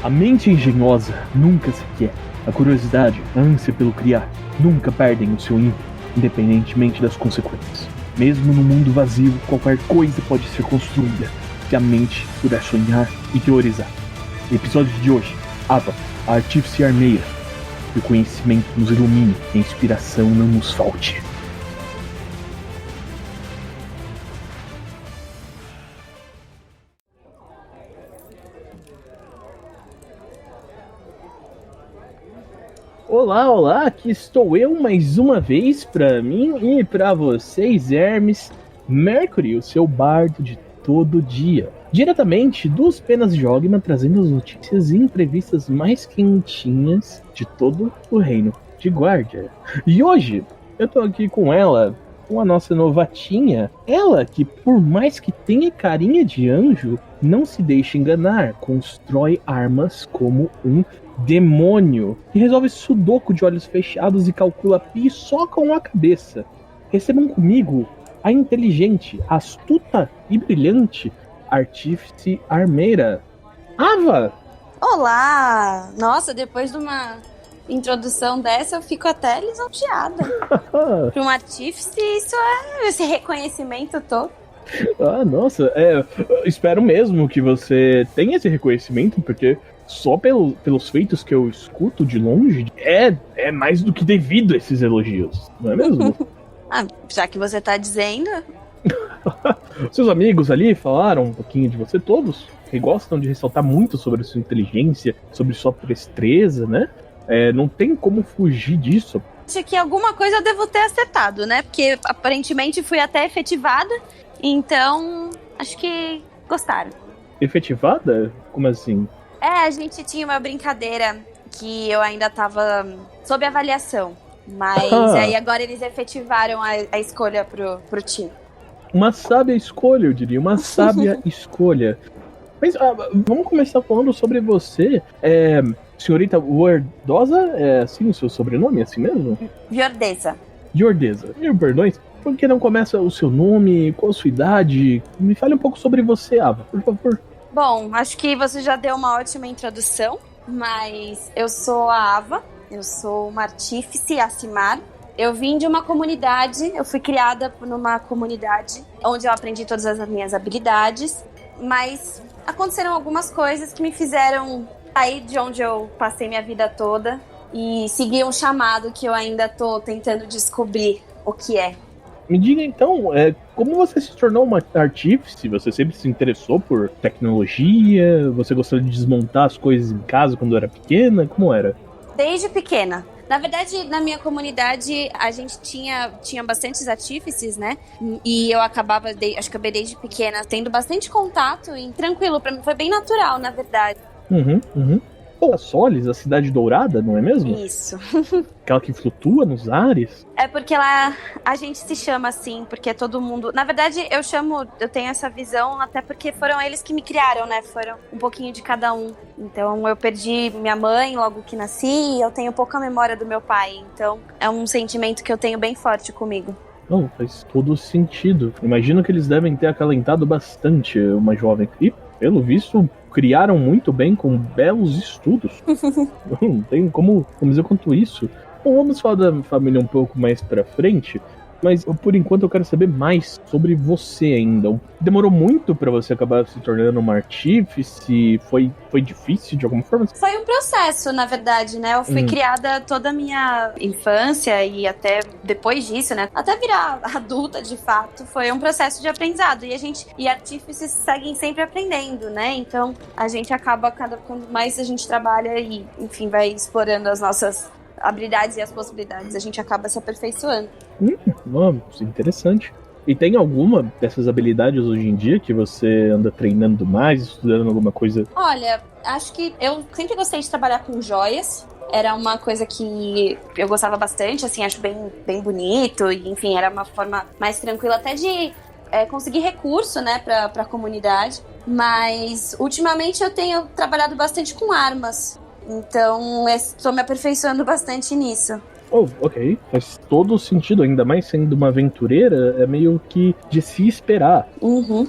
A mente engenhosa nunca se quieta. A curiosidade, a ânsia pelo criar, nunca perdem o seu ímpeto, independentemente das consequências. Mesmo no mundo vazio, qualquer coisa pode ser construída, se a mente puder sonhar e teorizar. No episódio de hoje, Ava, a artífice armeira. Que o conhecimento nos ilumine e a inspiração não nos falte. Olá, aqui estou eu mais uma vez para mim e para vocês, Hermes Mercury, o seu bardo de todo dia. Diretamente dos Penas de Ogma, trazendo as notícias imprevistas mais quentinhas de todo o reino de Guardia. E hoje eu tô aqui com ela, com a nossa novatinha. Ela que, por mais que tenha carinha de anjo, não se deixa enganar, constrói armas como um demônio, que resolve sudoku de olhos fechados e calcula pi só com a cabeça. Recebam comigo a inteligente, astuta e brilhante artífice armeira, Ava! Olá! Nossa, depois de uma introdução dessa, eu fico até lisonjeada. Para um artífice, isso é esse reconhecimento todo. Ah, nossa, espero mesmo que você tenha esse reconhecimento, porque só pelos feitos que eu escuto de longe, é mais do que devido a esses elogios, não é mesmo? Já que você tá dizendo. Seus amigos ali falaram um pouquinho de você, todos, que gostam de ressaltar muito sobre a sua inteligência, sobre sua presteza, né? Não tem como fugir disso. Acho que alguma coisa eu devo ter acertado, né? Porque aparentemente fui até efetivada, então acho que gostaram. Efetivada? Como assim? A gente tinha uma brincadeira que eu ainda tava sob avaliação, mas aí agora eles efetivaram a escolha pro time. Uma sábia escolha, eu diria, uma sábia escolha. Mas vamos começar falando sobre você. Senhorita Wordosa, é assim o seu sobrenome, é assim mesmo? Viordesa. Jordesa. Mil perdões. Por que não começa o seu nome, qual a sua idade? Me fale um pouco sobre você, Ava, por favor. Bom, acho que você já deu uma ótima introdução, mas eu sou a Ava, eu sou uma artífice Acimar. Eu vim de uma comunidade, eu fui criada numa comunidade onde eu aprendi todas as minhas habilidades, mas aconteceram algumas coisas que me fizeram sair de onde eu passei minha vida toda e seguir um chamado que eu ainda tô tentando descobrir o que é. Me diga então, como você se tornou uma artífice? Você sempre se interessou por tecnologia? Você gostou de desmontar as coisas em casa quando era pequena? Como era? Desde pequena. Na verdade, na minha comunidade, a gente tinha bastantes artífices, né? E eu acabava, acho que eu desde pequena, tendo bastante contato e tranquilo, pra mim foi bem natural, na verdade. Uhum. Pô, Solis, a cidade dourada, não é mesmo? Isso. Aquela que flutua nos ares? É porque lá a gente se chama assim, porque todo mundo... Na verdade, eu tenho essa visão até porque foram eles que me criaram, né? Foram um pouquinho de cada um. Então, eu perdi minha mãe logo que nasci e eu tenho pouca memória do meu pai. Então, é um sentimento que eu tenho bem forte comigo. Não, faz todo sentido. Imagino que eles devem ter acalentado bastante uma jovem. E, pelo visto, criaram muito bem com belos estudos. Não tem como dizer quanto isso. Bom, vamos falar da família um pouco mais pra frente, mas por enquanto eu quero saber mais sobre você ainda. Demorou muito pra você acabar se tornando uma artífice? Foi difícil de alguma forma? Foi um processo, na verdade, né? Eu fui criada toda a minha infância e até depois disso, né? Até virar adulta, de fato, foi um processo de aprendizado. E artífices seguem sempre aprendendo, né? Então, a gente acaba, quanto mais a gente trabalha e, enfim, vai explorando as nossas habilidades e as possibilidades, a gente acaba se aperfeiçoando. Interessante. E tem alguma dessas habilidades hoje em dia que você anda treinando mais, estudando alguma coisa? Olha, acho que eu sempre gostei de trabalhar com joias. Era uma coisa que eu gostava bastante, assim, acho bem bonito. E, enfim, era uma forma mais tranquila até de conseguir recurso, né, pra comunidade. Mas, ultimamente, eu tenho trabalhado bastante com armas. Então, estou me aperfeiçoando bastante nisso. Oh, ok. Faz todo sentido, ainda mais sendo uma aventureira, é meio que de se esperar. Uhum.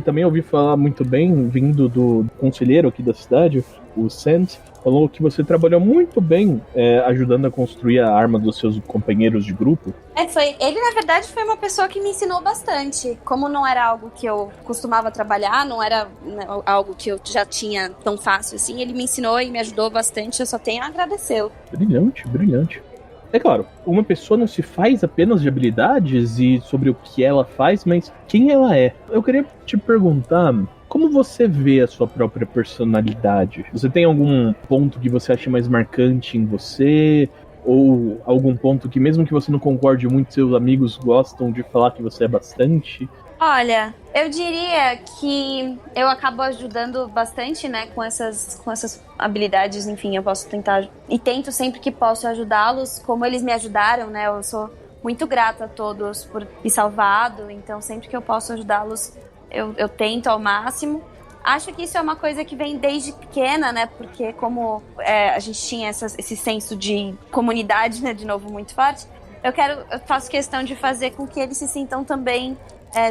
Também ouvi falar muito bem, vindo do conselheiro aqui da cidade, o Sant, falou que você trabalhou muito bem ajudando a construir a arma dos seus companheiros de grupo. Ele, na verdade, foi uma pessoa que me ensinou bastante. Como não era algo que eu costumava trabalhar, não era algo que eu já tinha tão fácil assim, ele me ensinou e me ajudou bastante, eu só tenho a agradecê-lo. Brilhante, brilhante. É claro, uma pessoa não se faz apenas de habilidades e sobre o que ela faz, mas quem ela é. Eu queria te perguntar, como você vê a sua própria personalidade? Você tem algum ponto que você acha mais marcante em você? Ou algum ponto que mesmo que você não concorde muito, seus amigos gostam de falar que você é bastante? Olha, eu diria que eu acabo ajudando bastante, né, com essas habilidades, enfim, eu posso tentar, e tento sempre que posso ajudá-los, como eles me ajudaram, né, eu sou muito grata a todos por me salvado, então sempre que eu posso ajudá-los, eu tento ao máximo. Acho que isso é uma coisa que vem desde pequena, né, porque como a gente tinha esse senso de comunidade, né, de novo, muito forte, eu faço questão de fazer com que eles se sintam também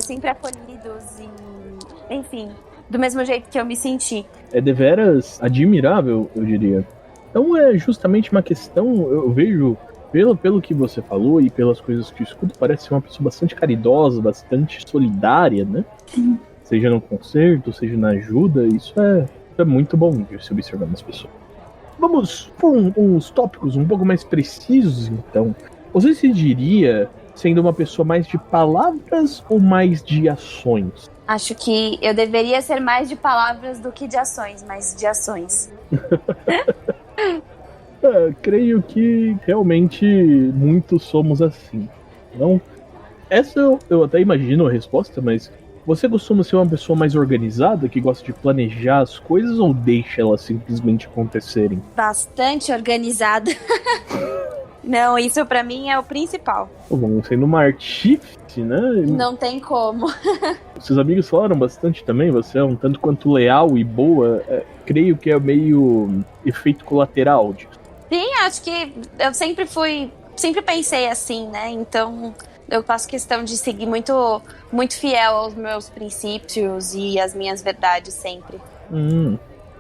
sempre acolhidos e, enfim, do mesmo jeito que eu me senti. É deveras admirável, eu diria. Então é justamente uma questão, eu vejo, pelo que você falou e pelas coisas que eu escuto, parece ser uma pessoa bastante caridosa, bastante solidária, né? Sim. Seja no concerto, seja na ajuda, isso é muito bom de se observar nas pessoas. Vamos por uns tópicos um pouco mais precisos, então. Você se diria sendo uma pessoa mais de palavras ou mais de ações? Acho que eu deveria ser mais de palavras do que de ações, mas de ações. Creio que realmente muitos somos assim. Não? Essa eu até imagino a resposta, mas você costuma ser uma pessoa mais organizada, que gosta de planejar as coisas ou deixa elas simplesmente acontecerem? Bastante organizada. Não, isso pra mim é o principal. Bom, sendo uma artífice, né? Não tem como. Seus amigos falaram bastante também, você é um tanto quanto leal e boa. Creio que é meio efeito colateral disso. Sim, acho que eu sempre pensei assim, né? Então eu faço questão de seguir muito, muito fiel aos meus princípios e às minhas verdades sempre.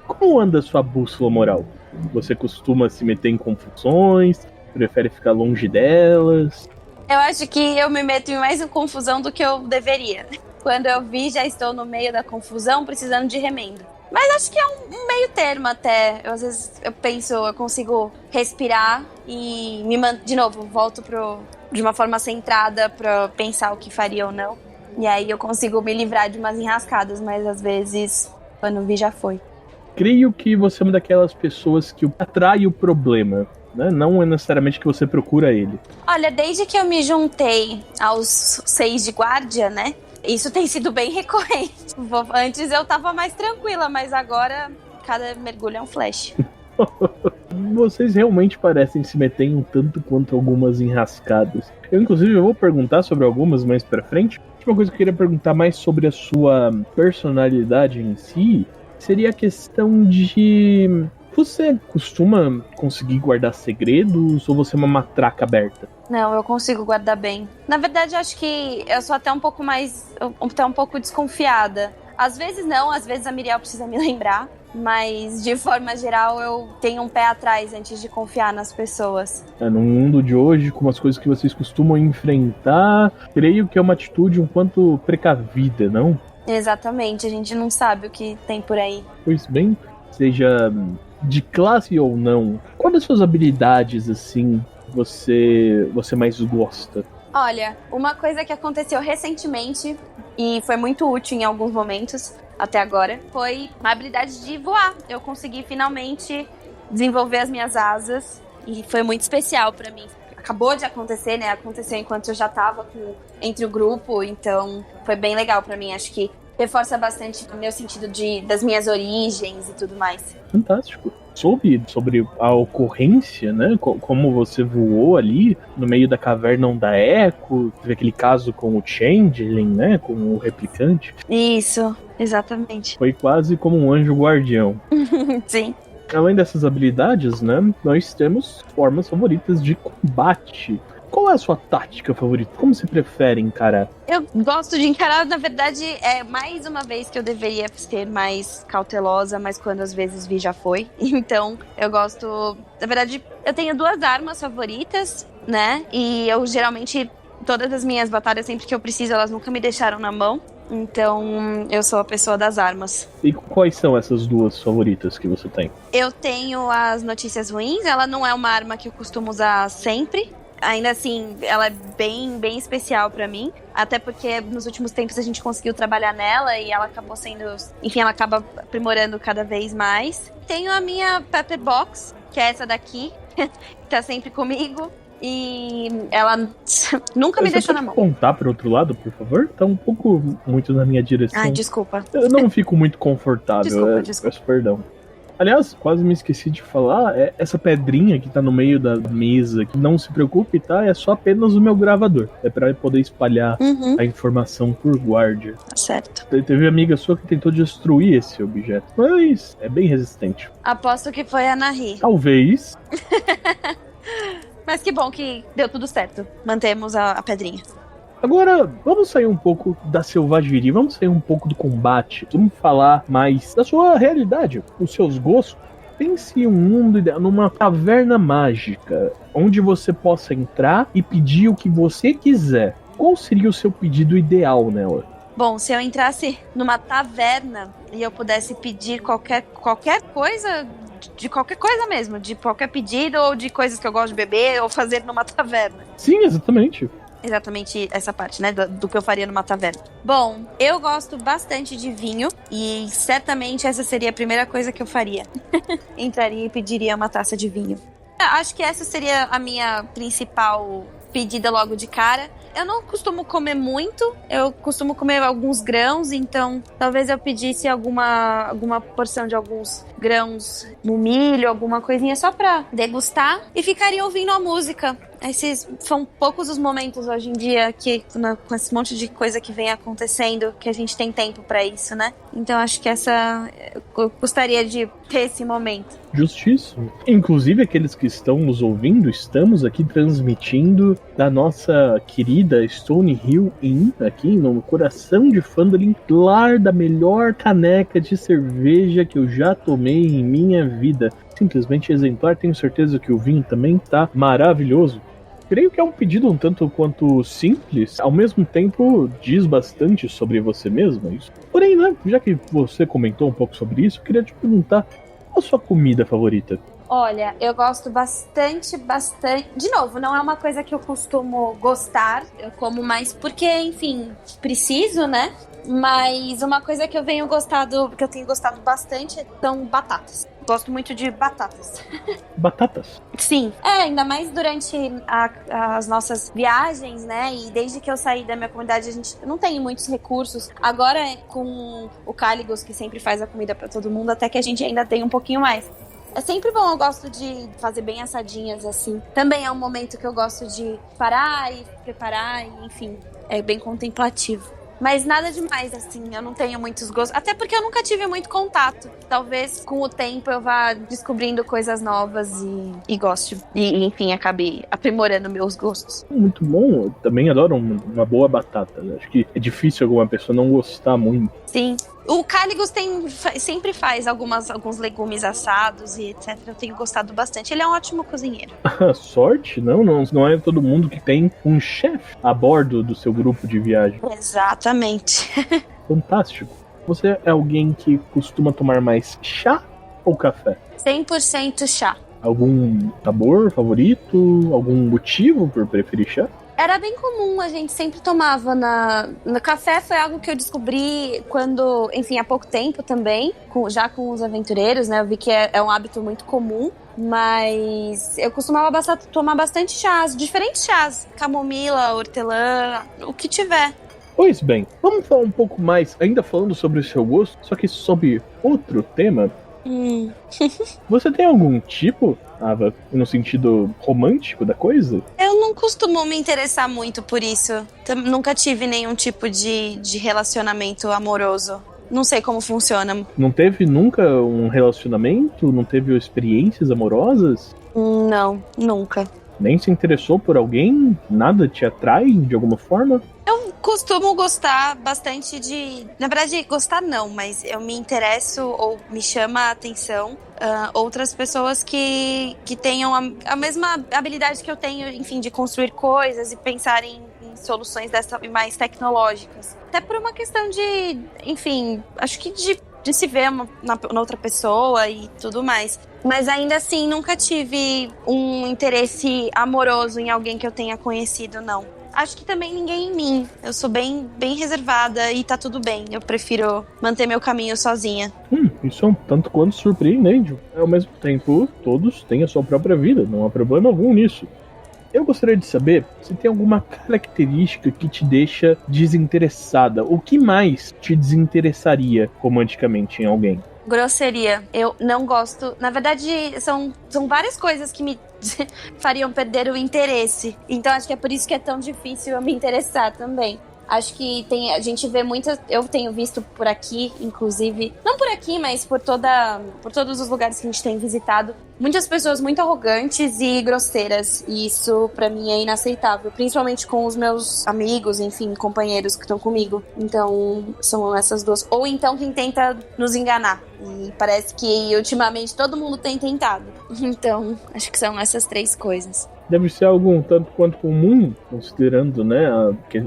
Como anda a sua bússola moral? Você costuma se meter em confusões? Prefere ficar longe delas? Eu acho que eu me meto em mais confusão do que eu deveria. Quando eu vi, já estou no meio da confusão, precisando de remendo. Mas acho que é um meio termo até. Às vezes eu penso, eu consigo respirar e de novo, volto de uma forma centrada pra pensar o que faria ou não. E aí eu consigo me livrar de umas enrascadas, mas às vezes, quando vi, já foi. Creio que você é uma daquelas pessoas que atrai o problema, né? Não é necessariamente que você procura ele. Olha, desde que eu me juntei aos 6 de guarda, né? Isso tem sido bem recorrente. Antes eu tava mais tranquila, mas agora cada mergulho é um flash. Vocês realmente parecem se meter em um tanto quanto algumas enrascadas. Inclusive, eu vou perguntar sobre algumas mais pra frente. Uma coisa que eu queria perguntar mais sobre a sua personalidade em si seria a questão de... Você costuma conseguir guardar segredos ou você é uma matraca aberta? Não, eu consigo guardar bem. Na verdade, acho que eu sou até um pouco desconfiada. Às vezes não, às vezes a Miriel precisa me lembrar. Mas, de forma geral, eu tenho um pé atrás antes de confiar nas pessoas. No mundo de hoje, com as coisas que vocês costumam enfrentar, creio que é uma atitude um quanto precavida, não? Exatamente, a gente não sabe o que tem por aí. Pois bem, seja de classe ou não, qual das suas habilidades, assim, você mais gosta? Olha, uma coisa que aconteceu recentemente e foi muito útil em alguns momentos até agora foi a habilidade de voar. Eu consegui finalmente desenvolver as minhas asas e foi muito especial pra mim. Acabou de acontecer, né? Aconteceu enquanto eu já tava entre o grupo, então foi bem legal pra mim. Acho que reforça bastante o meu sentido das minhas origens e tudo mais. Fantástico. Soube sobre a ocorrência, né? Como você voou ali no meio da caverna da Echo. Teve aquele caso com o Changeling, né? Com o replicante. Isso, exatamente. Foi quase como um anjo guardião. Sim. além dessas habilidades, né, nós temos formas favoritas de combate. Qual é a sua tática favorita? Como você prefere encarar? Eu gosto de encarar, na verdade, mais uma vez que eu deveria ser mais cautelosa, mas quando às vezes vi já foi. Então, eu gosto... Na verdade, eu tenho 2 armas favoritas, né? E eu geralmente, todas as minhas batalhas, sempre que eu preciso, elas nunca me deixaram na mão. Então, eu sou a pessoa das armas. E quais são essas 2 favoritas que você tem? Eu tenho as notícias ruins, ela não é uma arma que eu costumo usar sempre. Ainda assim, ela é bem especial pra mim. Até porque nos últimos tempos a gente conseguiu trabalhar nela e ela acabou sendo... Enfim, ela acaba aprimorando cada vez mais. Tenho a minha Pepper Box, que é essa daqui, que tá sempre comigo. E ela nunca me deixou na mão. Você pode contar pro outro lado, por favor? Tá um pouco muito na minha direção. Ai, desculpa. Eu não fico muito confortável. Desculpa. Peço perdão. Aliás, quase me esqueci de falar, essa pedrinha que tá no meio da mesa, que não se preocupe, tá? É só apenas o meu gravador. É pra poder espalhar a informação por guarda. Tá certo. Teve amiga sua que tentou destruir esse objeto, mas é bem resistente. Aposto que foi a Nahi. Talvez. Mas que bom que deu tudo certo. Mantemos a pedrinha. Agora, vamos sair um pouco da selvageria, vamos sair um pouco do combate. Vamos falar mais da sua realidade, os seus gostos. Pense em um mundo ideal, numa caverna mágica, onde você possa entrar e pedir o que você quiser. Qual seria o seu pedido ideal nela? Bom, se eu entrasse numa taverna e eu pudesse pedir qualquer coisa, de qualquer coisa mesmo, de qualquer pedido ou de coisas que eu gosto de beber ou fazer numa taverna. Sim, exatamente. Exatamente essa parte, né, do que eu faria numa taverna. Bom, eu gosto bastante de vinho e certamente essa seria a primeira coisa que eu faria. Entraria e pediria uma taça de vinho. Acho que essa seria a minha principal pedida logo de cara. Eu não costumo comer muito, eu costumo comer alguns grãos, então talvez eu pedisse alguma porção de alguns grãos no milho, alguma coisinha só pra degustar e ficaria ouvindo a música. Esses são poucos os momentos hoje em dia que, com esse monte de coisa que vem acontecendo, que a gente tem tempo pra isso, né? Então acho que eu gostaria de ter esse momento. Justíssimo. Inclusive, aqueles que estão nos ouvindo, estamos aqui transmitindo da nossa querida Stone Hill Inn, aqui no coração de Phandalin, lar da melhor caneca de cerveja que eu já tomei em minha vida. Simplesmente exemplar, tenho certeza que o vinho também tá maravilhoso. Creio que é um pedido um tanto quanto simples, ao mesmo tempo diz bastante sobre você mesma. Isso. Porém, né, já que você comentou um pouco sobre isso, eu queria te perguntar, qual a sua comida favorita? Olha, eu gosto bastante. De novo, não é uma coisa que eu costumo gostar. Eu como mais porque, enfim, preciso, né? Mas uma coisa que eu tenho gostado bastante são batatas. Gosto muito de batatas. Batatas? Sim. Ainda mais durante as nossas viagens, né? E desde que eu saí da minha comunidade, a gente não tem muitos recursos. Agora, com o Caligos, que sempre faz a comida pra todo mundo, até que a gente ainda tem um pouquinho mais. É sempre bom, eu gosto de fazer bem assadinhas, assim. Também é um momento que eu gosto de parar e preparar, e, enfim, é bem contemplativo. Mas nada demais, assim, eu não tenho muitos gostos. Até porque eu nunca tive muito contato. Talvez com o tempo eu vá descobrindo coisas novas e goste. E, enfim, acabe aprimorando meus gostos. Muito bom, eu também adoro uma boa batata. Acho que é difícil alguma pessoa não gostar muito. Sim. O Caligos sempre faz alguns legumes assados e etc. Eu tenho gostado bastante. Ele é um ótimo cozinheiro. Sorte? Não é todo mundo que tem um chefe a bordo do seu grupo de viagem. Exatamente. Fantástico. Você é alguém que costuma tomar mais chá ou café? 100% chá. Algum sabor favorito? Algum motivo por preferir chá? Era bem comum, a gente sempre tomava no café. Foi algo que eu descobri quando, enfim, há pouco tempo também, já com os aventureiros, né? Eu vi que é um hábito muito comum, mas eu costumava tomar bastante chás, diferentes chás, camomila, hortelã, o que tiver. Pois bem, vamos falar um pouco mais, ainda falando sobre o seu gosto, só que sobre outro tema. Você tem algum tipo, Ava, no sentido romântico da coisa? Eu não costumo me interessar muito por isso. Nunca tive nenhum tipo de relacionamento amoroso. não sei como funciona. Não teve nunca um relacionamento? Não teve experiências amorosas? Não, nunca. Nem se interessou por alguém? Nada te atrai de alguma forma? Eu costumo gostar bastante de... Na verdade, gostar não, mas eu me interesso ou me chama a atenção outras pessoas que tenham a mesma habilidade que eu tenho, enfim, de construir coisas e pensar em soluções mais tecnológicas. Até por uma questão de, enfim, acho que de se ver na outra pessoa e tudo mais. Mas ainda assim, nunca tive um interesse amoroso em alguém que eu tenha conhecido, não. Acho que também ninguém em mim. Eu sou bem reservada e tá tudo bem. Eu prefiro manter meu caminho sozinha. Isso é um tanto quanto surpreendente. Ao mesmo tempo, todos têm a sua própria vida. Não há problema algum nisso. Eu gostaria de saber se tem alguma característica que te deixa desinteressada. O que mais te desinteressaria romanticamente em alguém? Grosseria. Eu não gosto. Na verdade, são várias coisas que me fariam perder o interesse. Então acho que é por isso que é tão difícil eu me interessar também. Acho que a gente vê muitas... Eu tenho visto por aqui, inclusive... Não por aqui, mas por todos os lugares que a gente tem visitado. Muitas pessoas muito arrogantes e grosseiras. E isso, pra mim, é inaceitável. Principalmente com os meus amigos, enfim, companheiros que estão comigo. Então, são essas duas. Ou então quem tenta nos enganar. E parece que, ultimamente, todo mundo tem tentado. Então, acho que são essas três coisas. Deve ser algo um tanto quanto comum, considerando, né,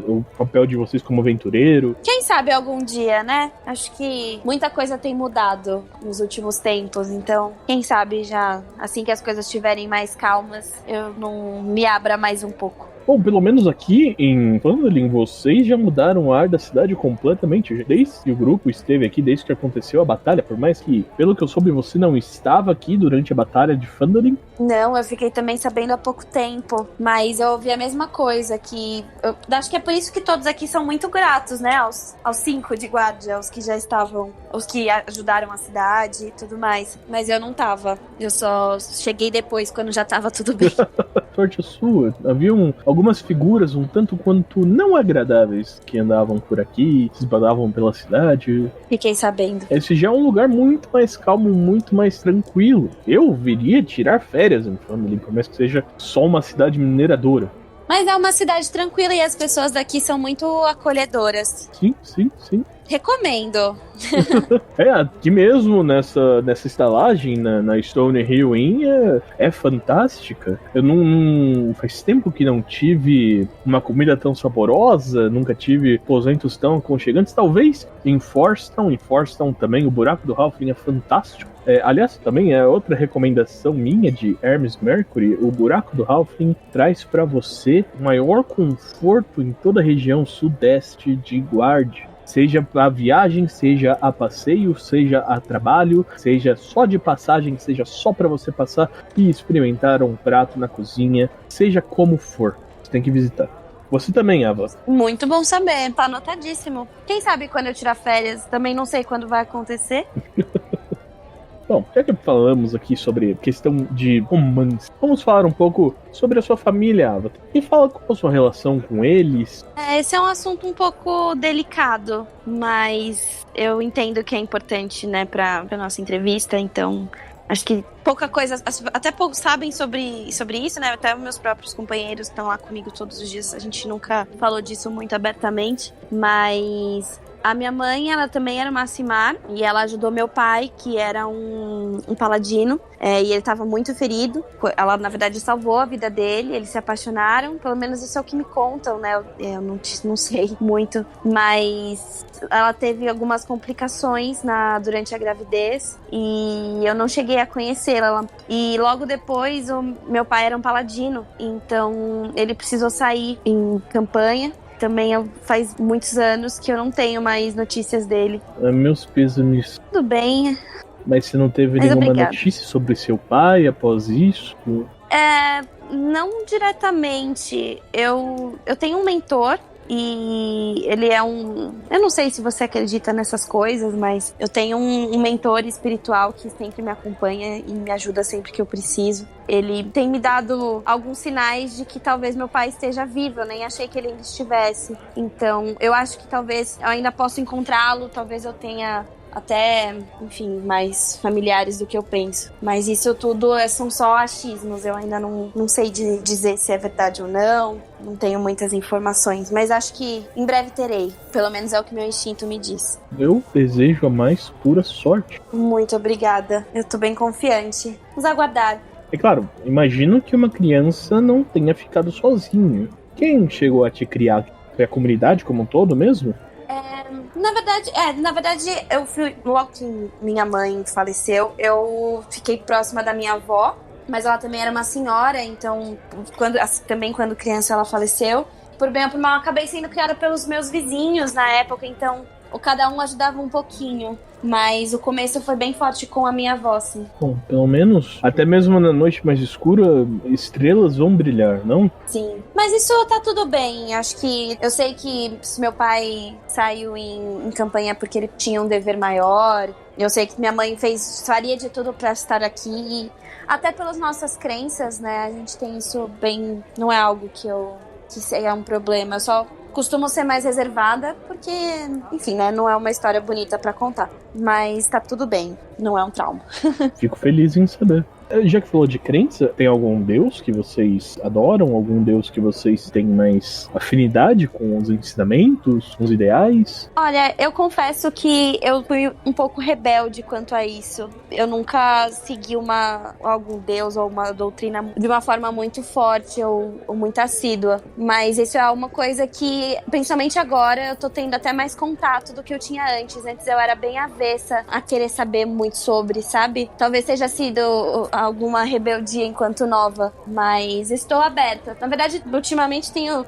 o papel de vocês como aventureiro. Quem sabe algum dia, né? Acho que muita coisa tem mudado nos últimos tempos, então quem sabe já, assim que as coisas estiverem mais calmas, eu não me abra mais um pouco. Bom, pelo menos aqui em Phandalin, vocês já mudaram o ar da cidade completamente. Desde que o grupo esteve aqui, desde que aconteceu a batalha, por mais que, pelo que eu soube, você não estava aqui durante a batalha de Phandalin. Não, eu fiquei também sabendo há pouco tempo, mas eu ouvi a mesma coisa, que... Eu acho que é por isso que todos aqui são muito gratos, né, aos 5 de guarda, os que já estavam, os que ajudaram a cidade e tudo mais. Mas eu não tava, eu só cheguei depois, quando já tava tudo bem. Sorte a sua. Haviam algumas figuras um tanto quanto não agradáveis que andavam por aqui, se esbadavam pela cidade. Fiquei sabendo. Esse já é um lugar muito mais calmo, muito mais tranquilo. Eu viria tirar férias em Phandalin, por mais que seja só uma cidade mineradora. Mas é uma cidade tranquila e as pessoas daqui são muito acolhedoras. Sim, sim, sim. Recomendo. Aqui mesmo, nessa estalagem, na Stone Hill Inn, é fantástica. Eu não... Faz tempo que não tive uma comida tão saborosa, nunca tive aposentos tão aconchegantes. Talvez em Forstown também, o buraco do Halfling é fantástico. Aliás, também é outra recomendação minha de Hermes Mercury. O buraco do Halfling traz para você maior conforto em toda a região sudeste de Guard. Seja a viagem, seja a passeio, seja a trabalho, seja só de passagem, seja só para você passar e experimentar um prato na cozinha, seja como for, você tem que visitar. Você também, Ava. Muito bom saber, tá anotadíssimo. Quem sabe quando eu tirar férias, também não sei quando vai acontecer. Bom, já que falamos aqui sobre questão de romance, vamos falar um pouco sobre a sua família, Ava. E fala qual a sua relação com eles. Esse é um assunto um pouco delicado, mas eu entendo que é importante, né, pra nossa entrevista, então acho que pouca coisa, até poucos sabem sobre isso, né, até meus próprios companheiros estão lá comigo todos os dias, a gente nunca falou disso muito abertamente, mas... A minha mãe, ela também era uma Aasimar, e ela ajudou meu pai, que era um paladino, e ele estava muito ferido. Ela, na verdade, salvou a vida dele, eles se apaixonaram, pelo menos isso é o que me contam, né? Eu não sei muito, mas ela teve algumas complicações durante a gravidez, e eu não cheguei a conhecê-la. E logo depois, o meu pai era um paladino, então ele precisou sair em campanha. Também faz muitos anos que eu não tenho mais notícias dele. Meus pêsames. Tudo bem. Mas você não teve nenhuma notícia sobre seu pai após isso? Não diretamente. Eu tenho um mentor E ele é eu não sei se você acredita nessas coisas, mas eu tenho um mentor espiritual que sempre me acompanha e me ajuda sempre que eu preciso. Ele tem me dado alguns sinais de que talvez meu pai esteja vivo. Eu nem achei que ele ainda estivesse. Então, eu acho que talvez eu ainda possa encontrá-lo, talvez eu tenha até, enfim, mais familiares do que eu penso. Mas isso tudo são só achismos. Eu ainda não sei dizer se é verdade ou não. Não tenho muitas informações. Mas acho que em breve terei. Pelo menos é o que meu instinto me diz. Eu desejo a mais pura sorte. Muito obrigada. Eu tô bem confiante. Vamos aguardar. É claro, imagino que uma criança não tenha ficado sozinha. Quem chegou a te criar? Foi a comunidade como um todo mesmo? Na verdade, eu fui, logo que minha mãe faleceu, eu fiquei próxima da minha avó, mas ela também era uma senhora, então, quando criança ela faleceu, por bem ou por mal, eu acabei sendo criada pelos meus vizinhos na época, então, cada um ajudava um pouquinho. Mas o começo foi bem forte com a minha avó, sim. Bom, pelo menos, até mesmo na noite mais escura, estrelas vão brilhar, não? Sim. Mas isso tá tudo bem. Acho que eu sei que se meu pai saiu em campanha porque ele tinha um dever maior. Eu sei que minha mãe faria de tudo pra estar aqui. Até pelas nossas crenças, né? A gente tem isso bem... Não é algo que é um problema. Eu só costumo ser mais reservada porque, enfim, né? Não é uma história bonita pra contar. Mas tá tudo bem. Não é um trauma. Fico feliz em saber. Já que falou de crença, tem algum deus que vocês adoram? Algum deus que vocês têm mais afinidade com os ensinamentos, com os ideais? Olha, eu confesso que eu fui um pouco rebelde quanto a isso. Eu nunca segui algum deus ou uma doutrina de uma forma muito forte ou muito assídua. Mas isso é uma coisa que, principalmente agora, eu tô tendo até mais contato do que eu tinha antes. Antes eu era bem avessa a querer saber muito sobre, sabe? Talvez tenha sido alguma rebeldia enquanto nova, mas estou aberta. Na verdade, ultimamente tenho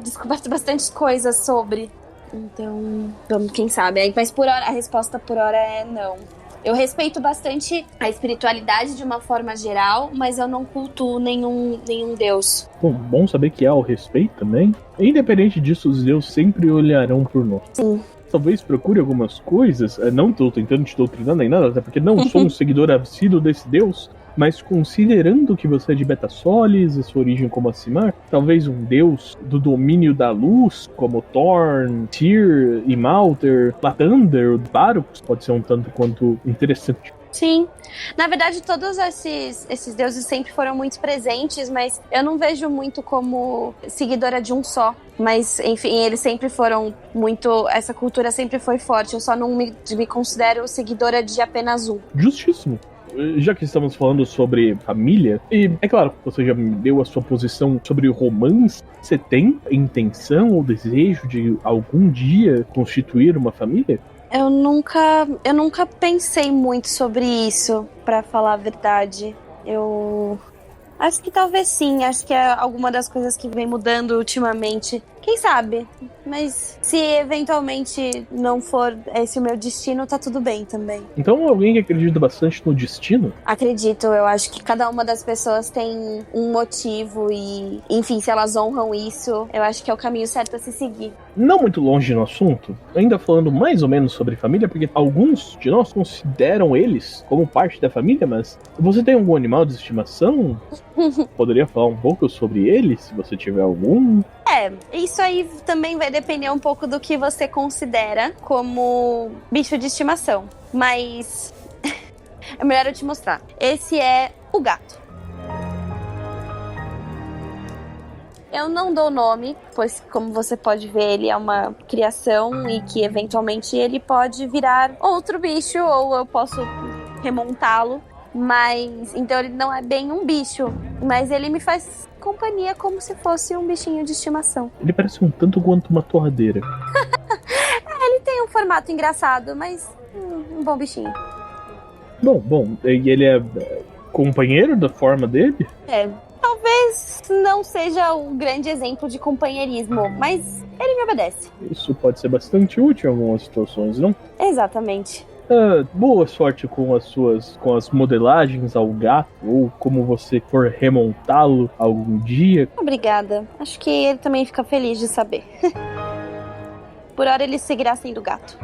descoberto bastante coisas sobre. Então, vamos, quem sabe. Mas por hora, a resposta por hora é não. Eu respeito bastante a espiritualidade de uma forma geral, mas eu não cultuo nenhum deus. Bom saber que há o respeito também. Independente disso, os deuses sempre olharão por nós. Sim. Talvez procure algumas coisas. Não estou tentando te doutrinar nem nada, até porque não sou um seguidor assíduo desse deus. Mas considerando que você é de Beta Solis e sua origem como Aasimar, talvez um deus do domínio da luz, como Thorn, Tyr, Imalter, Lathander, Barux, pode ser um tanto quanto interessante. Sim. Na verdade, todos esses deuses sempre foram muito presentes, mas eu não vejo muito como seguidora de um só. Mas, enfim, eles sempre foram muito... Essa cultura sempre foi forte. Eu só não me considero seguidora de apenas um. Justíssimo. Já que estamos falando sobre família, e é claro, você já me deu a sua posição sobre romance, você tem intenção ou desejo de algum dia constituir uma família? Eu nunca pensei muito sobre isso, pra falar a verdade. Eu acho que talvez sim, acho que é alguma das coisas que vem mudando ultimamente. Quem sabe? Mas se eventualmente não for esse o meu destino, tá tudo bem também. Então alguém que acredita bastante no destino? Acredito, eu acho que cada uma das pessoas tem um motivo e, enfim, se elas honram isso, eu acho que é o caminho certo a se seguir. Não muito longe no assunto, ainda falando mais ou menos sobre família, porque alguns de nós consideram eles como parte da família, mas você tem algum animal de estimação? Poderia falar um pouco sobre ele, se você tiver algum? Isso aí também vai depender um pouco do que você considera como bicho de estimação. Mas é melhor eu te mostrar. Esse é o gato. Eu não dou nome, pois como você pode ver, ele é uma criação e que eventualmente ele pode virar outro bicho ou eu posso remontá-lo. Mas, então ele não é bem um bicho, mas ele me faz companhia como se fosse um bichinho de estimação. Ele parece um tanto quanto uma torradeira. Ele tem um formato engraçado, mas um bom bichinho. Bom, e ele é companheiro da forma dele? Talvez não seja um grande exemplo de companheirismo, mas ele me obedece. Isso pode ser bastante útil em algumas situações, não? Exatamente. Boa sorte com as modelagens ao gato, ou como você for remontá-lo algum dia. Obrigada. Acho que ele também fica feliz de saber. Por hora ele seguirá sendo gato.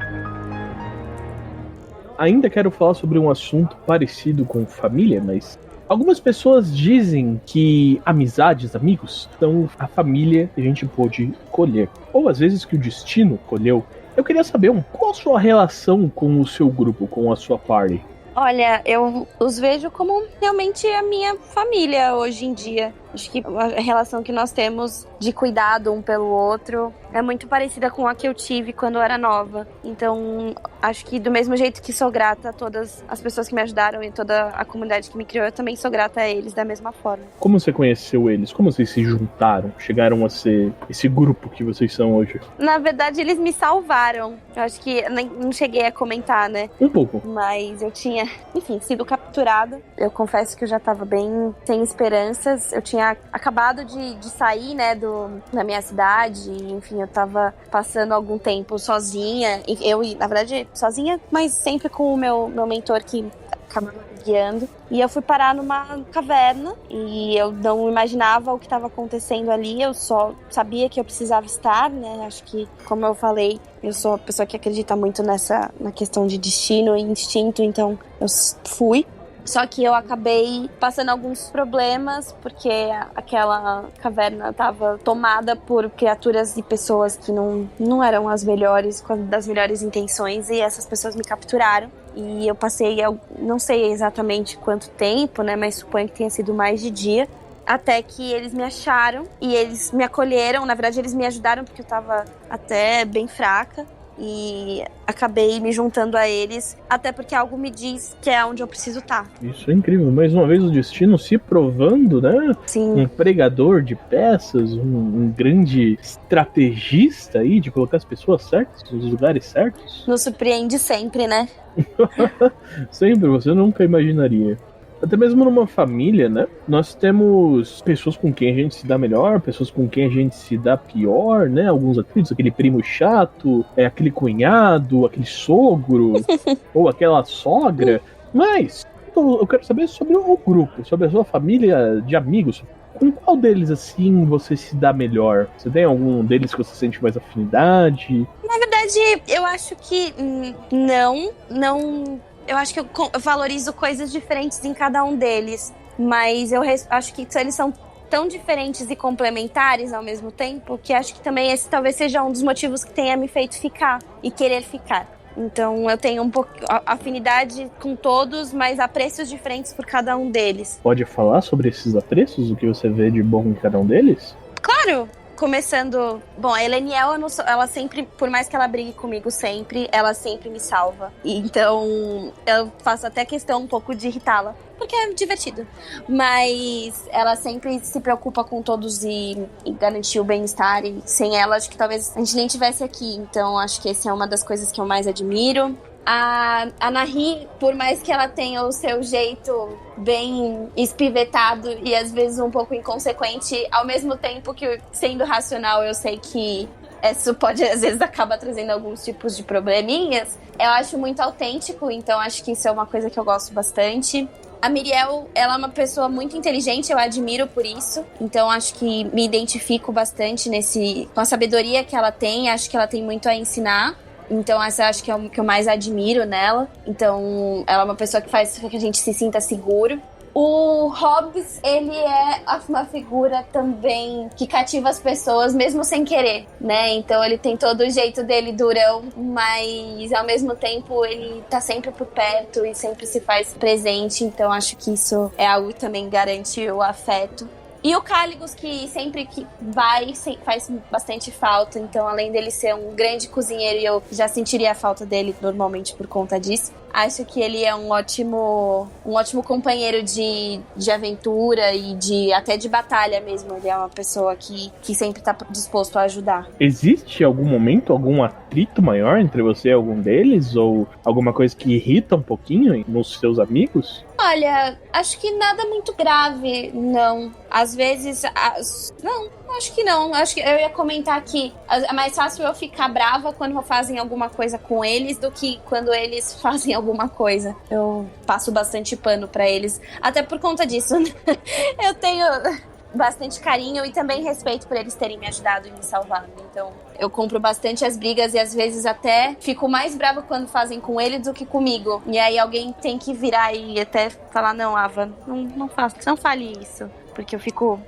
Ainda quero falar sobre um assunto parecido com família, mas algumas pessoas dizem que amizades, amigos, são a família que a gente pôde colher. Ou às vezes que o destino colheu. Eu queria saber qual a sua relação com o seu grupo, com a sua party? Olha, eu os vejo como realmente a minha família hoje em dia. Acho que a relação que nós temos de cuidado um pelo outro é muito parecida com a que eu tive quando eu era nova. Então, acho que do mesmo jeito que sou grata a todas as pessoas que me ajudaram e toda a comunidade que me criou, eu também sou grata a eles da mesma forma. Como você conheceu eles? Como vocês se juntaram? Chegaram a ser esse grupo que vocês são hoje? Na verdade, eles me salvaram. Eu acho que não cheguei a comentar, né? Um pouco. Mas eu tinha, enfim, sido capturada. Eu confesso que eu já tava bem sem esperanças. Eu tinha acabado de sair, né, da minha cidade. Enfim, eu tava passando algum tempo sozinha. Eu, na verdade, sozinha, mas sempre com o meu mentor que acabava me guiando. E eu fui parar numa caverna e eu não imaginava o que estava acontecendo ali. Eu só sabia que eu precisava estar, né? Acho que, como eu falei, eu sou uma pessoa que acredita muito na questão de destino e instinto, então eu fui. Só que eu acabei passando alguns problemas, porque aquela caverna estava tomada por criaturas e pessoas que não eram as melhores, das melhores intenções, e essas pessoas me capturaram. E eu passei, não sei exatamente quanto tempo, né, mas suponho que tenha sido mais de dia, até que eles me acharam e eles me acolheram. Na verdade, eles me ajudaram porque eu estava até bem fraca. E acabei me juntando a eles, até porque algo me diz que é onde eu preciso estar. Isso é incrível, mais uma vez o destino se provando, né? Sim. Um pregador de peças, um grande estrategista aí de colocar as pessoas certas nos lugares certos. Nos surpreende sempre, né? Sempre, você nunca imaginaria. Até mesmo numa família, né? Nós temos pessoas com quem a gente se dá melhor, pessoas com quem a gente se dá pior, né? Alguns atritos, aquele primo chato, aquele cunhado, aquele sogro, ou aquela sogra. Mas eu quero saber sobre o grupo, sobre a sua família de amigos. Com qual deles, assim, você se dá melhor? Você tem algum deles que você sente mais afinidade? Na verdade, eu acho que não. Eu acho que eu valorizo coisas diferentes em cada um deles. Mas eu acho que eles são tão diferentes e complementares ao mesmo tempo, que acho que também esse talvez seja um dos motivos que tenha me feito ficar e querer ficar. Então eu tenho um pouco afinidade com todos, mas apreços diferentes por cada um deles. Pode falar sobre esses apreços? O que você vê de bom em cada um deles? Claro! Começando... Bom, a Eleniel, ela sempre, por mais que ela brigue comigo sempre, ela sempre me salva. Então, eu faço até questão um pouco de irritá-la, porque é divertido. Mas ela sempre se preocupa com todos e garantir o bem-estar. E sem ela, acho que talvez a gente nem estivesse aqui. Então, acho que essa é uma das coisas que eu mais admiro. A Nahi, por mais que ela tenha o seu jeito bem espivetado e às vezes um pouco inconsequente, ao mesmo tempo que, sendo racional, eu sei que isso pode, às vezes, acaba trazendo alguns tipos de probleminhas, eu acho muito autêntico, então acho que isso é uma coisa que eu gosto bastante. A Miriel, ela é uma pessoa muito inteligente, eu a admiro por isso. Então, acho que me identifico bastante com a sabedoria que ela tem. Acho que ela tem muito a ensinar. Então, essa acho que é o que eu mais admiro nela. Então, ela é uma pessoa que faz com que a gente se sinta seguro. O Hobbs, ele é uma figura também que cativa as pessoas, mesmo sem querer, né? Então, ele tem todo o jeito dele durão, mas ao mesmo tempo ele tá sempre por perto e sempre se faz presente. Então, acho que isso é algo que também garante o afeto. E o Cáligos, que sempre que vai, faz bastante falta. Então, além dele ser um grande cozinheiro, e eu já sentiria a falta dele normalmente por conta disso, acho que ele é um ótimo companheiro de aventura e até de batalha mesmo. Ele é uma pessoa que sempre tá disposto a ajudar. Existe algum momento, algum atrito maior entre você e algum deles? Ou alguma coisa que irrita um pouquinho nos seus amigos? Olha, acho que nada muito grave, não. Às vezes, não, acho que não. Acho que eu ia comentar que é mais fácil eu ficar brava quando fazem alguma coisa com eles do que quando eles fazem alguma coisa. Eu passo bastante pano pra eles, até por conta disso. Eu tenho bastante carinho e também respeito por eles terem me ajudado e me salvado. Então, eu compro bastante as brigas e às vezes até fico mais brava quando fazem com eles do que comigo. E aí alguém tem que virar e até falar, não, Ava, não fale isso. Porque eu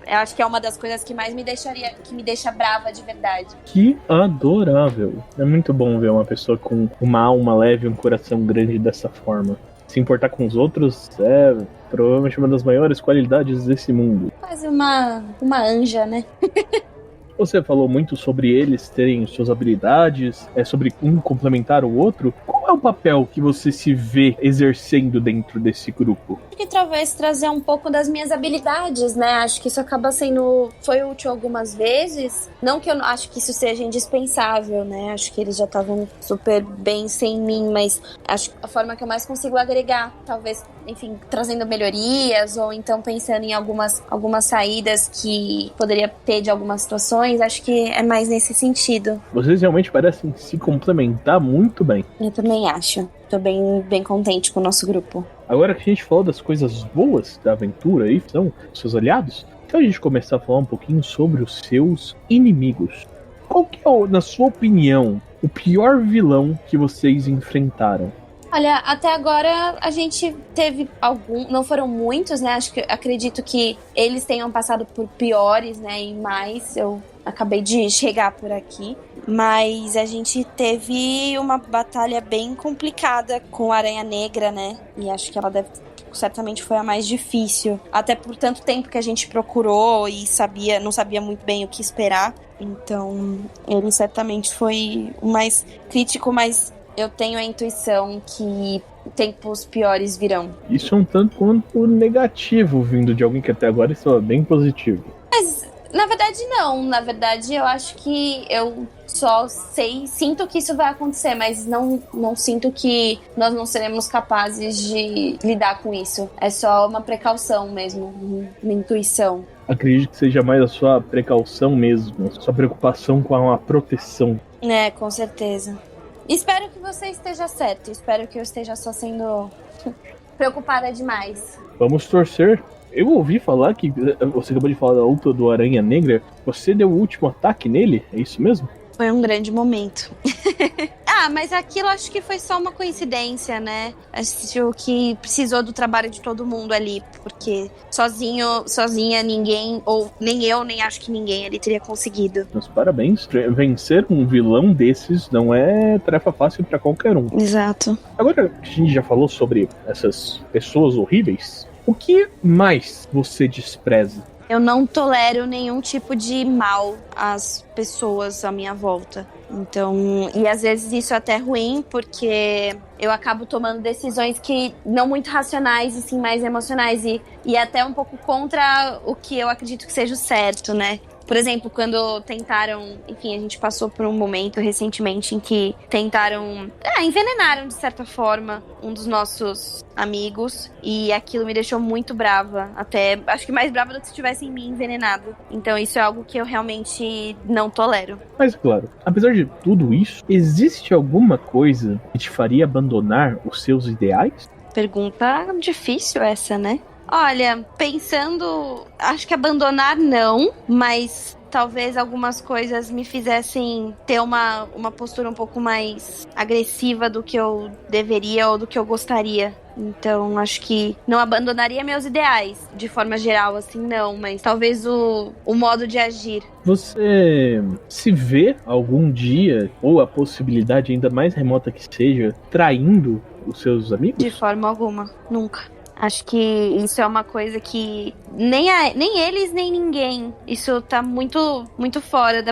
acho que é uma das coisas que mais me deixa brava de verdade. Que adorável. É muito bom ver uma pessoa com uma alma leve e um coração grande dessa forma. Se importar com os outros é provavelmente uma das maiores qualidades desse mundo. Quase uma anja, né? Você falou muito sobre eles terem suas habilidades, sobre um complementar o outro. Qual é o papel que você se vê exercendo dentro desse grupo? Acho que talvez trazer um pouco das minhas habilidades, né? Acho que isso foi útil algumas vezes. Não que eu acho que isso seja indispensável, né? Acho que eles já estavam super bem sem mim, mas acho que a forma que eu mais consigo agregar, talvez, enfim, trazendo melhorias ou então pensando em algumas saídas que poderia ter de algumas situações. Acho que é mais nesse sentido. Vocês realmente parecem se complementar muito bem. Eu também acho. Tô bem contente com o nosso grupo. Agora que a gente falou das coisas boas da aventura aí, são os seus aliados, então a gente começar a falar um pouquinho sobre os seus inimigos. Qual que é, na sua opinião, o pior vilão que vocês enfrentaram? Olha, até agora a gente teve não foram muitos, né? Acredito que eles tenham passado por piores, né? E mais, eu acabei de chegar por aqui. Mas a gente teve uma batalha bem complicada com a Aranha Negra, né? E acho que ela certamente foi a mais difícil. Até por tanto tempo que a gente procurou e não sabia muito bem o que esperar. Então, ele certamente foi o mais crítico, mas eu tenho a intuição que tempos piores virão. Isso é um tanto quanto negativo, vindo de alguém que até agora estava bem positivo. Mas, na verdade, não. Na verdade, eu acho que eu só sinto que isso vai acontecer, mas não sinto que nós não seremos capazes de lidar com isso. É só uma precaução mesmo, uma intuição. Acredito que seja mais a sua precaução mesmo, a sua preocupação com a proteção. É, com certeza. Espero que você esteja certo. Espero que eu esteja só sendo preocupada demais. Vamos torcer. Eu ouvi falar que você acabou de falar da luta do Aranha Negra. Você deu o último ataque nele? É isso mesmo? Foi um grande momento. Mas aquilo acho que foi só uma coincidência, né? Acho que precisou do trabalho de todo mundo ali, porque sozinha ninguém, ou nem eu, nem acho que ninguém ali teria conseguido. Mas parabéns, vencer um vilão desses não é tarefa fácil pra qualquer um. Exato. Agora que a gente já falou sobre essas pessoas horríveis, o que mais você despreza? Eu não tolero nenhum tipo de mal às pessoas à minha volta. Então, e às vezes isso é até ruim, porque eu acabo tomando decisões que não muito racionais e sim mais emocionais. E até um pouco contra o que eu acredito que seja o certo, né? Por exemplo, quando tentaram... Enfim, a gente passou por um momento recentemente em que tentaram... envenenaram, de certa forma, um dos nossos amigos. E aquilo me deixou muito brava. Até, acho que mais brava do que se tivessem me envenenado. Então isso é algo que eu realmente não tolero. Mas, claro, apesar de tudo isso, existe alguma coisa que te faria abandonar os seus ideais? Pergunta difícil essa, né? Olha, pensando, acho que abandonar não, mas talvez algumas coisas me fizessem ter uma postura um pouco mais agressiva do que eu deveria ou do que eu gostaria. Então, acho que não abandonaria meus ideais, de forma geral, assim, não. Mas talvez o modo de agir. Você se vê algum dia, ou a possibilidade ainda mais remota que seja, traindo os seus amigos? De forma alguma, nunca. Acho que isso é uma coisa que nem eles, nem ninguém. Isso tá muito, muito fora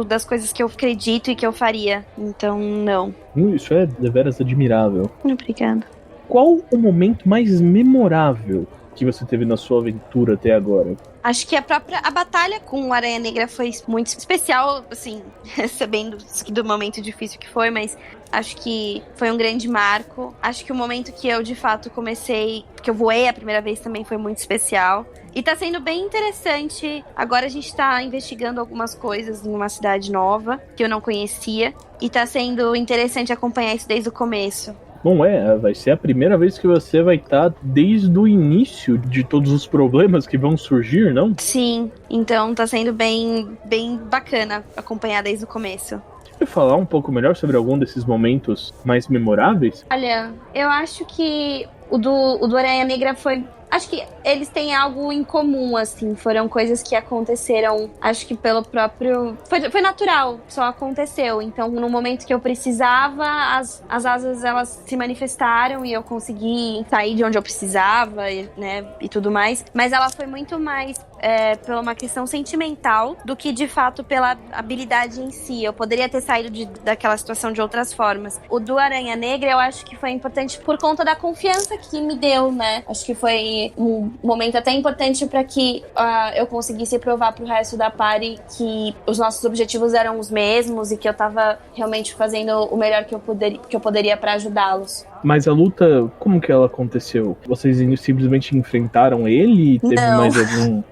das coisas que eu acredito e que eu faria. Então, não. Isso é deveras admirável. Obrigada. Qual o momento mais memorável que você teve na sua aventura até agora? Acho que a batalha com o Aranha Negra foi muito especial, assim, sabendo do momento difícil que foi, mas Acho que foi um grande marco. Acho que o momento que eu, de fato, comecei... que eu voei a primeira vez também foi muito especial. E tá sendo bem interessante. Agora a gente tá investigando algumas coisas em uma cidade nova, que eu não conhecia. E tá sendo interessante acompanhar isso desde o começo. Bom, vai ser a primeira vez que você vai estar desde o início de todos os problemas que vão surgir, não? Sim, então tá sendo bem bacana acompanhar desde o começo. Quer falar um pouco melhor sobre algum desses momentos mais memoráveis? Olha, eu acho que o do Aranha Negra foi... Acho que eles têm algo em comum, assim. Foram coisas que aconteceram, acho que pelo próprio... Foi natural, só aconteceu. Então, no momento que eu precisava, as asas, elas se manifestaram e eu consegui sair de onde eu precisava, né, e tudo mais. Mas ela foi muito mais pela uma questão sentimental do que, de fato, pela habilidade em si. Eu poderia ter saído daquela situação de outras formas. O do Aranha Negra, eu acho que foi importante por conta da confiança que me deu, né? Acho que foi um momento até importante para que eu conseguisse provar pro resto da party que os nossos objetivos eram os mesmos e que eu tava realmente fazendo o melhor que eu poderia para ajudá-los. Mas a luta, como que ela aconteceu? Vocês simplesmente enfrentaram ele? Teve Não. mais algum...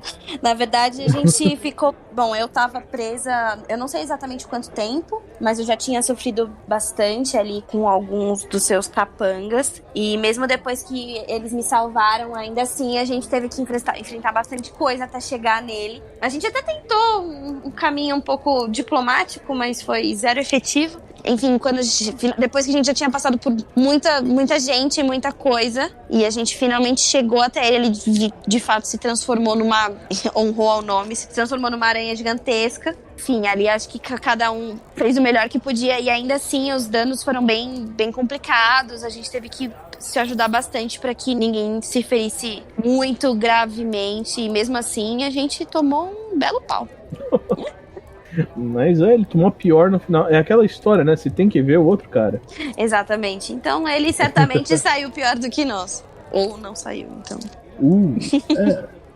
Na verdade, a gente ficou... Bom, eu tava presa... Eu não sei exatamente quanto tempo, mas eu já tinha sofrido bastante ali com alguns dos seus capangas. E mesmo depois que eles me salvaram, ainda assim, a gente teve que enfrentar bastante coisa até chegar nele. A gente até tentou um caminho um pouco diplomático, mas foi zero efetivo. Enfim, depois que a gente já tinha passado por muita gente, muita coisa, e a gente finalmente chegou até ele, de fato se transformou honrou ao nome, se transformou numa aranha gigantesca. Enfim, ali acho que cada um fez o melhor que podia, e ainda assim os danos foram bem complicados. A gente teve que se ajudar bastante para que ninguém se ferisse muito gravemente, e mesmo assim a gente tomou um belo pau. Mas ele tomou a pior no final. É aquela história, né? Você tem que ver o outro cara. Exatamente. Então ele certamente saiu pior do que nós. Ou não saiu, então.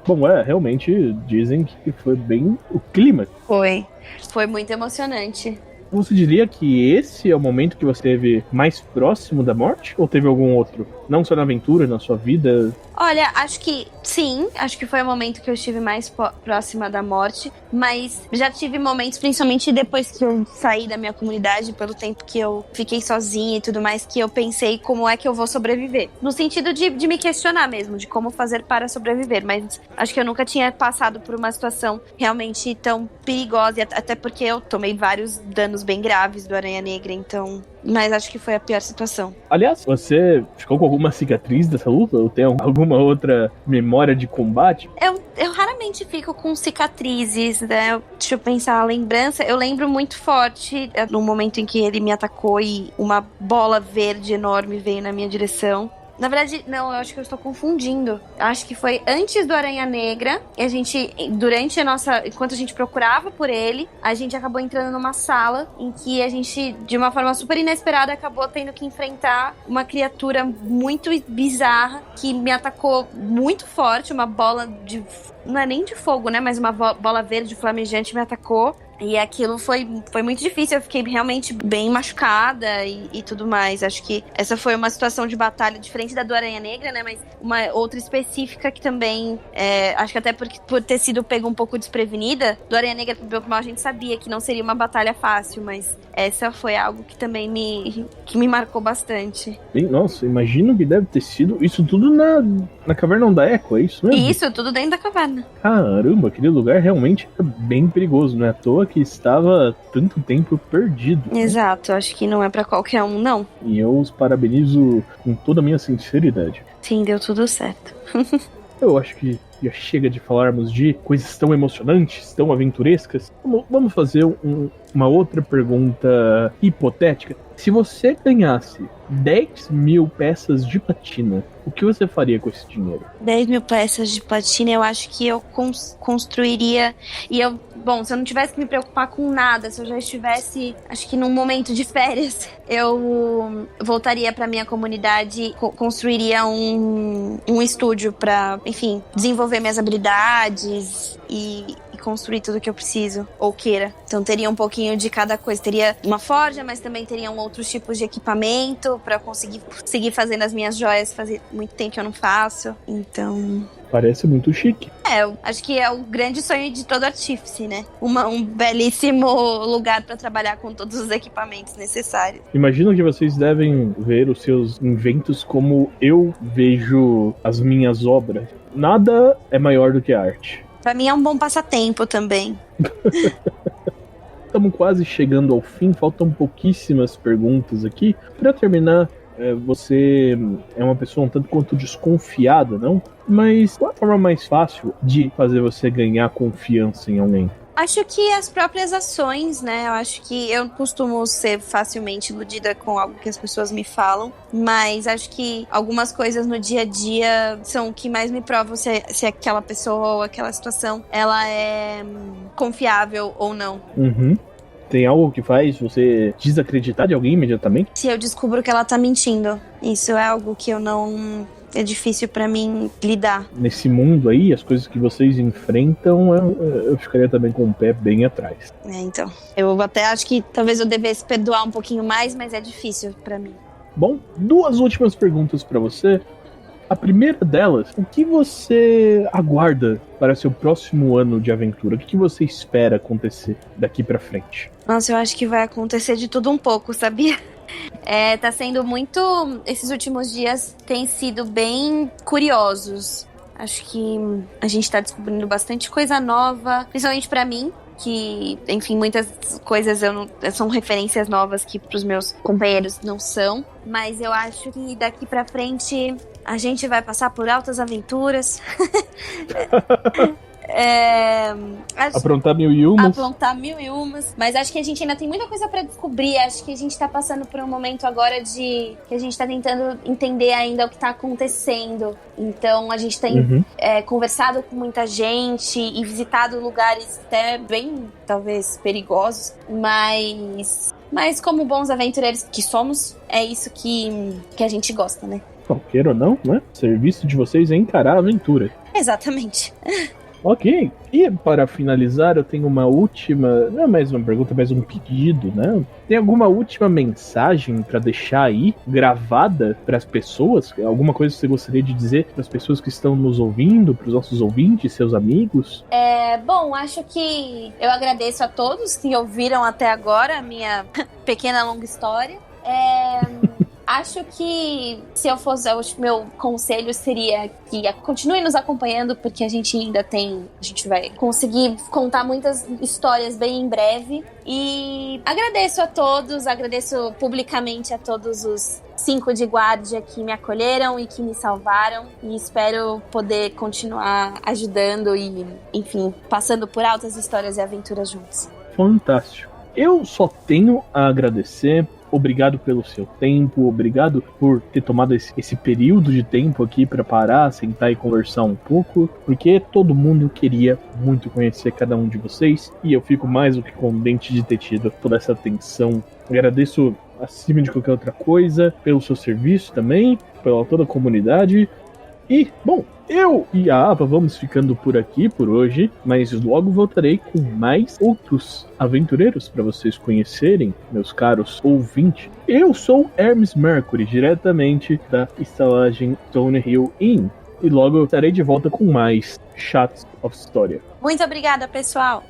Bom, realmente dizem que foi bem o clima. Foi muito emocionante. Você diria que esse é o momento que você esteve mais próximo da morte? Ou teve algum outro? Não só na aventura, na sua vida? Olha, acho que sim. Acho que foi o momento que eu estive mais próxima da morte. Mas já tive momentos, principalmente depois que eu saí da minha comunidade, pelo tempo que eu fiquei sozinha e tudo mais, que eu pensei como é que eu vou sobreviver. No sentido de me questionar mesmo, de como fazer para sobreviver. Mas acho que eu nunca tinha passado por uma situação realmente tão perigosa. Até porque eu tomei vários danos bem graves do Aranha Negra, então... Mas acho que foi a pior situação. Aliás, você ficou com alguma cicatriz dessa luta? Ou tem alguma outra memória de combate? Eu raramente fico com cicatrizes, né? Deixa eu pensar, a lembrança... Eu lembro muito forte no momento em que ele me atacou e uma bola verde enorme veio na minha direção. Na verdade, não, eu acho que eu estou confundindo. Acho que foi antes do Aranha Negra. E a gente, enquanto a gente procurava por ele, a gente acabou entrando numa sala em que a gente, de uma forma super inesperada, acabou tendo que enfrentar uma criatura muito bizarra que me atacou muito forte. Uma bola de... Não é nem de fogo, né? Mas uma bola verde flamejante me atacou. E aquilo foi muito difícil, eu fiquei realmente bem machucada e tudo mais. Acho que essa foi uma situação de batalha diferente da do Aranha Negra, né? Mas uma outra específica que também, acho que até por ter sido pego um pouco desprevenida, do Aranha Negra pro Biocumal a gente sabia que não seria uma batalha fácil, mas essa foi algo que também me marcou bastante. Nossa, imagino que deve ter sido isso tudo na Caverna da Echo, é isso mesmo? Isso, tudo dentro da caverna. Caramba, aquele lugar realmente é bem perigoso, não é à toa que estava tanto tempo perdido. Exato, acho que não é pra qualquer um, não. E eu os parabenizo com toda a minha sinceridade. Sim, deu tudo certo. Eu acho que já chega de falarmos de coisas tão emocionantes, tão aventurescas. Vamos fazer uma outra pergunta hipotética. Se você ganhasse 10 mil peças de platina, o que você faria com esse dinheiro? 10 mil peças de platina, eu acho que eu construiria... Bom, se eu não tivesse que me preocupar com nada, se eu já estivesse, acho que num momento de férias, eu voltaria pra minha comunidade, construiria um estúdio pra, enfim, desenvolver minhas habilidades e construir tudo que eu preciso ou queira. Então teria um pouquinho de cada coisa. Teria uma forja, mas também teriam outros tipos de equipamento pra eu conseguir seguir fazendo as minhas joias. Fazia muito tempo que eu não faço. Então... Parece muito chique. eu acho que é o grande sonho de todo artífice, né? Um belíssimo lugar pra trabalhar com todos os equipamentos necessários. Imagino que vocês devem ver os seus inventos como eu vejo as minhas obras. Nada é maior do que a arte. Pra mim é um bom passatempo também. Estamos quase chegando ao fim, faltam pouquíssimas perguntas aqui. Para terminar, você é uma pessoa um tanto quanto desconfiada, não? Mas qual é a forma mais fácil de fazer você ganhar confiança em alguém? Acho que as próprias ações, né? Eu acho que eu costumo ser facilmente iludida com algo que as pessoas me falam, mas acho que algumas coisas no dia a dia são o que mais me provam se aquela pessoa ou aquela situação, ela é confiável ou não. Uhum. Tem algo que faz você desacreditar de alguém imediatamente? Se eu descubro que ela tá mentindo, isso é algo que eu não... É difícil pra mim lidar. Nesse mundo aí, as coisas que vocês enfrentam, eu ficaria também com o pé bem atrás. Então. Eu até acho que talvez eu devesse perdoar um pouquinho mais, mas é difícil pra mim. Bom, 2 últimas perguntas pra você. A primeira delas, o que você aguarda para seu próximo ano de aventura? O que você espera acontecer daqui pra frente? Nossa, eu acho que vai acontecer de tudo um pouco, sabia? Tá sendo muito... Esses últimos dias têm sido bem curiosos. Acho que a gente tá descobrindo bastante coisa nova, principalmente pra mim, que, enfim, muitas coisas são referências novas que pros meus companheiros não são. Mas eu acho que daqui pra frente a gente vai passar por altas aventuras. Aprontar mil e umas. Aprontar mil e umas. Mas acho que a gente ainda tem muita coisa pra descobrir. Acho que a gente tá passando por um momento agora que a gente tá tentando entender ainda o que tá acontecendo. Então a gente tem conversado com muita gente e visitado lugares até bem, talvez, perigosos. Mas como bons aventureiros que somos, é isso que a gente gosta, né? Qualquer ou não, né? O serviço de vocês é encarar a aventura. Exatamente. Ok, e para finalizar eu tenho uma última, não é mais uma pergunta, mas um pedido, né? Tem alguma última mensagem para deixar aí, gravada para as pessoas? Alguma coisa que você gostaria de dizer para as pessoas que estão nos ouvindo, para os nossos ouvintes, seus amigos? Bom, acho que eu agradeço a todos que ouviram até agora a minha pequena longa história. Acho que se eu fosse, meu conselho seria que continue nos acompanhando, porque a gente vai conseguir contar muitas histórias bem em breve. E agradeço a todos, agradeço publicamente a todos os 5 de guarda que me acolheram e que me salvaram. E espero poder continuar ajudando e, enfim, passando por altas histórias e aventuras juntos. Fantástico. Eu só tenho a agradecer. Obrigado pelo seu tempo, obrigado por ter tomado esse período de tempo aqui para parar, sentar e conversar um pouco, porque todo mundo queria muito conhecer cada um de vocês e eu fico mais do que contente de ter tido toda essa atenção. Agradeço acima de qualquer outra coisa pelo seu serviço também, pela toda a comunidade. E, bom, eu e a Ava vamos ficando por aqui por hoje, mas logo voltarei com mais outros aventureiros para vocês conhecerem, meus caros ouvintes. Eu sou Hermes Mercury, diretamente da estalagem Stonehill Inn, e logo estarei de volta com mais Chats of História. Muito obrigada, pessoal!